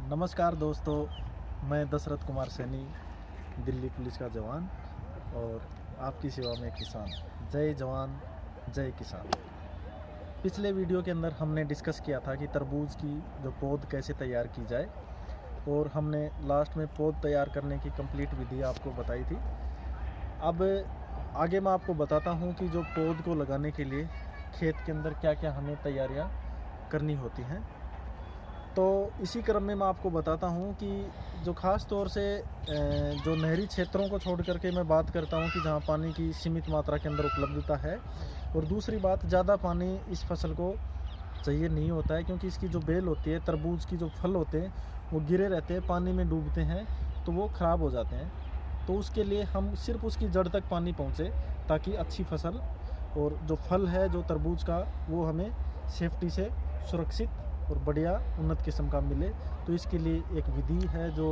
नमस्कार दोस्तों, मैं दशरथ कुमार सैनी, दिल्ली पुलिस का जवान और आपकी सेवा में किसान। जय जवान जय किसान। पिछले वीडियो के अंदर हमने डिस्कस किया था कि तरबूज की जो पौध कैसे तैयार की जाए और हमने लास्ट में पौध तैयार करने की कंप्लीट विधि आपको बताई थी। अब आगे मैं आपको बताता हूँ कि जो पौध को लगाने के लिए खेत के अंदर क्या क्या हमें तैयारियाँ करनी होती हैं। तो इसी क्रम में मैं आपको बताता हूँ कि जो ख़ास तौर से जो नहरी क्षेत्रों को छोड़ करके मैं बात करता हूँ कि जहाँ पानी की सीमित मात्रा के अंदर उपलब्धता है, और दूसरी बात, ज़्यादा पानी इस फसल को चाहिए नहीं होता है, क्योंकि इसकी जो बेल होती है, तरबूज की जो फल होते हैं वो गिरे रहते हैं, पानी में डूबते हैं तो वो ख़राब हो जाते हैं। तो उसके लिए हम सिर्फ उसकी जड़ तक पानी पहुँचे ताकि अच्छी फसल और जो फल है जो तरबूज का वो हमें सेफ्टी से सुरक्षित और बढ़िया उन्नत किस्म का मिले। तो इसके लिए एक विधि है जो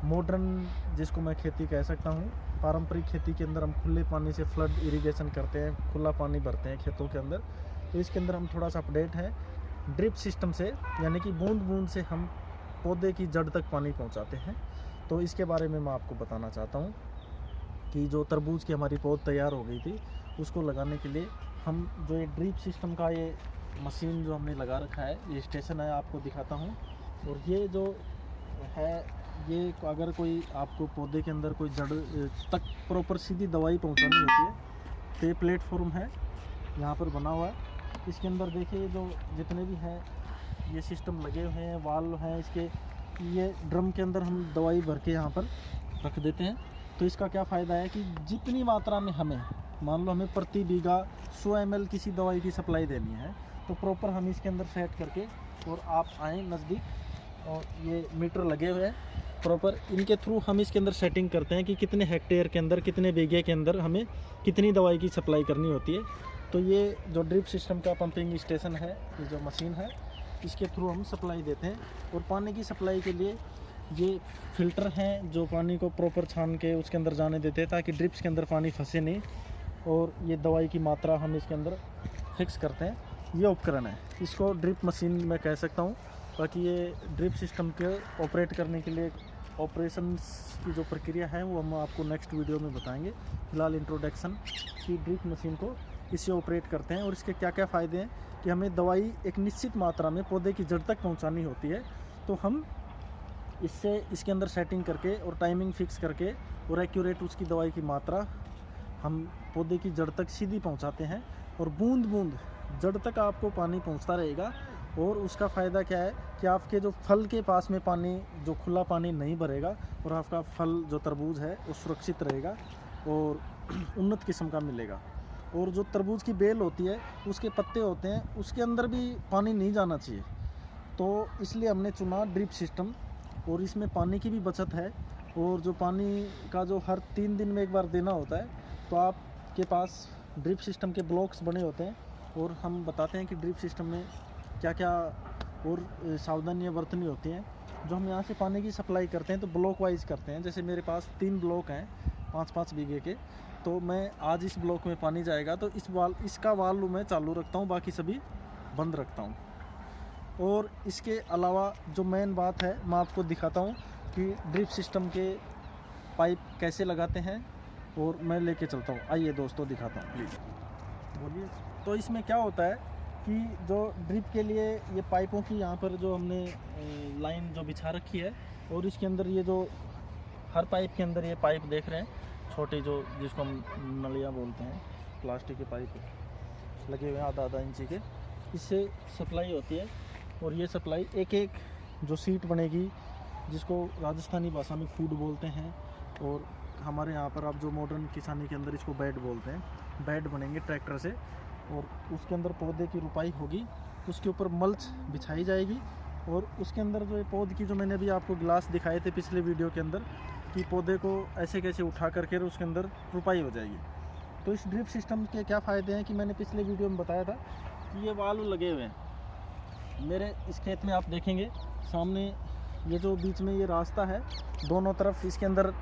मॉडर्न, जिसको मैं खेती कह सकता हूँ। पारंपरिक खेती के अंदर हम खुले पानी से फ्लड इरिगेशन करते हैं, खुला पानी भरते हैं खेतों के अंदर। तो इसके अंदर हम थोड़ा सा अपडेट है ड्रिप सिस्टम से, यानी कि बूंद बूंद से हम पौधे की जड़ तक पानी पहुँचाते हैं। तो इसके बारे में मैं आपको बताना चाहता हूँ कि जो तरबूज की हमारी पौध तैयार हो गई थी, उसको लगाने के लिए हम जो ये ड्रिप सिस्टम का ये मशीन जो हमने लगा रखा है, ये स्टेशन है, आपको दिखाता हूँ। और ये जो है, ये अगर कोई आपको पौधे के अंदर कोई जड़ तक प्रॉपर सीधी दवाई पहुँचानी होती है तो ये प्लेटफॉर्म है यहाँ पर बना हुआ है। इसके अंदर देखिए जो जितने भी हैं ये सिस्टम लगे हुए हैं, वाल्व हैं इसके। ये ड्रम के अंदर हम दवाई भर के यहाँ पर रख देते हैं। तो इसका क्या फ़ायदा है कि जितनी मात्रा में हमें, मान लो हमें प्रति बीघा 100 ml किसी दवाई की सप्लाई देनी है, तो प्रॉपर हम इसके अंदर सेट करके, और आप आएँ नज़दीक और ये मीटर लगे हुए हैं प्रॉपर, इनके थ्रू हम इसके अंदर सेटिंग करते हैं कि कितने हेक्टेयर के अंदर, कितने बीघे के अंदर हमें कितनी दवाई की सप्लाई करनी होती है। तो ये जो ड्रिप सिस्टम का पंपिंग स्टेशन है, ये जो मशीन है, इसके थ्रू हम सप्लाई देते हैं। और पानी की सप्लाई के लिए ये फ़िल्टर हैं जो पानी को प्रॉपर छान के उसके अंदर जाने देते हैं ताकि ड्रिप्स के अंदर पानी फंसे नहीं। और ये दवाई की मात्रा हम इसके अंदर फिक्स करते हैं। ये उपकरण है, इसको ड्रिप मशीन मैं कह सकता हूँ। बाकी ये ड्रिप सिस्टम के ऑपरेट करने के लिए ऑपरेशंस की जो प्रक्रिया है वो हम आपको नेक्स्ट वीडियो में बताएंगे। फिलहाल इंट्रोडक्शन की ड्रिप मशीन को इससे ऑपरेट करते हैं और इसके क्या क्या फ़ायदे हैं कि हमें दवाई एक निश्चित मात्रा में पौधे की जड़ तक पहुंचानी होती है। तो हम इससे इसके अंदर सेटिंग करके और टाइमिंग फिक्स करके और एक्यूरेट उसकी दवाई की मात्रा हम पौधे की जड़ तक सीधी पहुंचाते हैं। और बूंद बूंद जड़ तक आपको पानी पहुंचता रहेगा। और उसका फ़ायदा क्या है कि आपके जो फल के पास में पानी, जो खुला पानी नहीं भरेगा, और आपका फल जो तरबूज है वो सुरक्षित रहेगा और उन्नत किस्म का मिलेगा। और जो तरबूज की बेल होती है, उसके पत्ते होते हैं, उसके अंदर भी पानी नहीं जाना चाहिए। तो इसलिए हमने चुना ड्रिप सिस्टम, और इसमें पानी की भी बचत है। और जो पानी का जो हर 3 दिन में एक बार देना होता है, तो आपके पास ड्रिप सिस्टम के ब्लॉक्स बने होते हैं। और हम बताते हैं कि ड्रिप सिस्टम में क्या क्या और सावधानियाँ बरतनी होती हैं। जो हम यहाँ से पानी की सप्लाई करते हैं तो ब्लॉक वाइज करते हैं। जैसे मेरे पास 3 ब्लॉक हैं 5-5 बीघे के, तो मैं आज इस ब्लॉक में पानी जाएगा तो इसका वाल्व मैं चालू रखता हूँ, बाकी सभी बंद रखता हूँ। और इसके अलावा जो मेन बात है, मैं आपको दिखाता हूँ कि ड्रिप सिस्टम के पाइप कैसे लगाते हैं, और मैं लेके चलता हूँ। आइए दोस्तों, दिखाता हूँ, प्लीज़ बोलिए। तो इसमें क्या होता है कि जो ड्रिप के लिए ये पाइपों की यहाँ पर जो हमने लाइन जो बिछा रखी है, और इसके अंदर ये जो हर पाइप के अंदर ये पाइप देख रहे हैं, छोटे जो जिसको हम नलियाँ बोलते हैं, प्लास्टिक के पाइप लगे हुए हैं आधा इंची के, इससे सप्लाई होती है। और ये सप्लाई एक एक जो सीट बनेगी, जिसको राजस्थानी भाषा में खूड बोलते हैं, और हमारे यहाँ पर आप जो मॉडर्न किसानी के अंदर इसको बेड बोलते हैं, बेड बनेंगे ट्रैक्टर से। और उसके अंदर पौधे की रुपाई होगी, उसके ऊपर मल्च बिछाई जाएगी। और उसके अंदर जो ये पौध की, जो मैंने अभी आपको गिलास दिखाए थे पिछले वीडियो के अंदर, कि पौधे को ऐसे कैसे उठा करके उसके अंदर रुपाई हो जाएगी। तो इस ड्रिप सिस्टम के क्या फ़ायदे हैं कि मैंने पिछले वीडियो में बताया था कि ये वाल्व लगे हुए हैं मेरे इस खेत में। आप देखेंगे सामने ये जो बीच में ये रास्ता है, दोनों तरफ इसके अंदर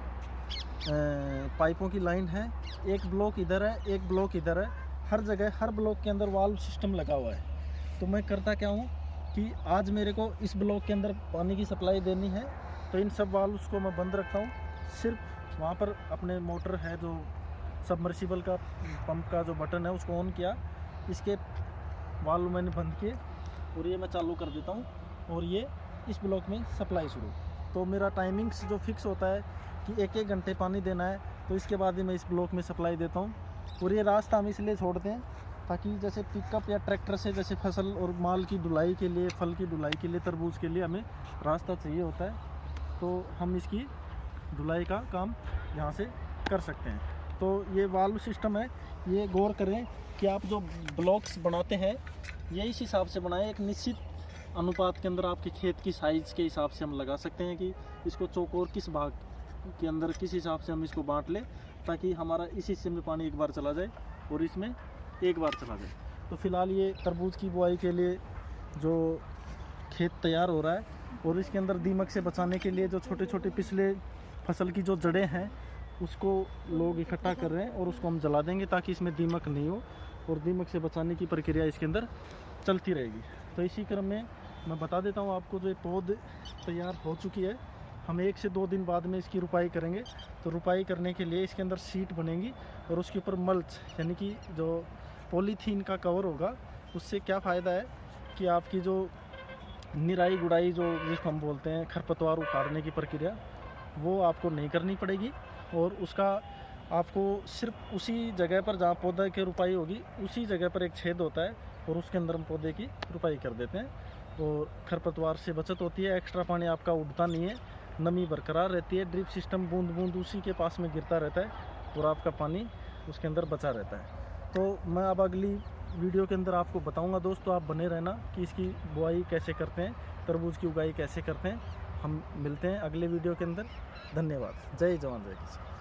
पाइपों की लाइन है। एक ब्लॉक इधर है, एक ब्लॉक इधर है, हर जगह हर ब्लॉक के अंदर वाल्व सिस्टम लगा हुआ है। तो मैं करता क्या हूँ कि आज मेरे को इस ब्लॉक के अंदर पानी की सप्लाई देनी है, तो इन सब वाल्व्स को मैं बंद रखता हूँ। सिर्फ वहाँ पर अपने मोटर है जो सबमर्सिबल का पंप का जो बटन है उसको ऑन किया, इसके वाल्व मैंने बंद किए और ये मैं चालू कर देता हूँ और ये इस ब्लॉक में सप्लाई शुरू। तो मेरा टाइमिंग्स जो फिक्स होता है कि 1-1 घंटे पानी देना है, तो इसके बाद ही मैं इस ब्लॉक में सप्लाई देता हूँ। और ये रास्ता हम इसलिए छोड़ते हैं ताकि जैसे पिकअप या ट्रैक्टर से जैसे फसल और माल की ढुलाई के लिए, फल की ढुलाई के लिए, तरबूज के लिए हमें रास्ता चाहिए होता है, तो हम इसकी ढुलाई का काम यहाँ से कर सकते हैं। तो ये वाल्व सिस्टम है, ये गौर करें कि आप जो ब्लॉक्स बनाते हैं ये इस हिसाब से बनाएं, एक निश्चित अनुपात के अंदर आपके खेत की साइज़ के हिसाब से हम लगा सकते हैं कि इसको चौकोर किस भाग के अंदर किस हिसाब से हम इसको बांट लें, ताकि हमारा इस हिस्से में पानी एक बार चला जाए और इसमें एक बार चला जाए। तो फ़िलहाल ये तरबूज की बुआई के लिए जो खेत तैयार हो रहा है, और इसके अंदर दीमक से बचाने के लिए जो छोटे छोटे पिछले फसल की जो जड़ें हैं उसको लोग इकट्ठा कर रहे हैं और उसको हम जला देंगे ताकि इसमें दीमक नहीं हो, और दीमक से बचाने की प्रक्रिया इसके अंदर चलती रहेगी। तो इसी क्रम में मैं बता देता हूँ आपको, जो पौध तैयार हो चुकी है, हम 1 से 2 दिन बाद में इसकी रुपाई करेंगे। तो रुपाई करने के लिए इसके अंदर शीट बनेगी और उसके ऊपर मल्च यानी कि जो पॉलीथीन का कवर होगा, उससे क्या फ़ायदा है कि आपकी जो निराई गुड़ाई जो जिसको हम बोलते हैं खरपतवार उखाड़ने की प्रक्रिया, वो आपको नहीं करनी पड़ेगी, और उसका आपको सिर्फ उसी जगह पर जहाँ पौधे की रुपाई होगी उसी जगह पर एक छेद होता है और उसके अंदर हम पौधे की रुपाई कर देते हैं, और खरपतवार से बचत होती है। एक्स्ट्रा पानी आपका उड़ता नहीं है, नमी बरकरार रहती है, ड्रिप सिस्टम बूंद बूंद उसी के पास में गिरता रहता है और आपका पानी उसके अंदर बचा रहता है। तो मैं अब अगली वीडियो के अंदर आपको बताऊंगा दोस्तों, आप बने रहना कि इसकी बुआई कैसे करते हैं, तरबूज की उगाई कैसे करते हैं। हम मिलते हैं अगले वीडियो के अंदर। धन्यवाद। जय जवान जय किसान।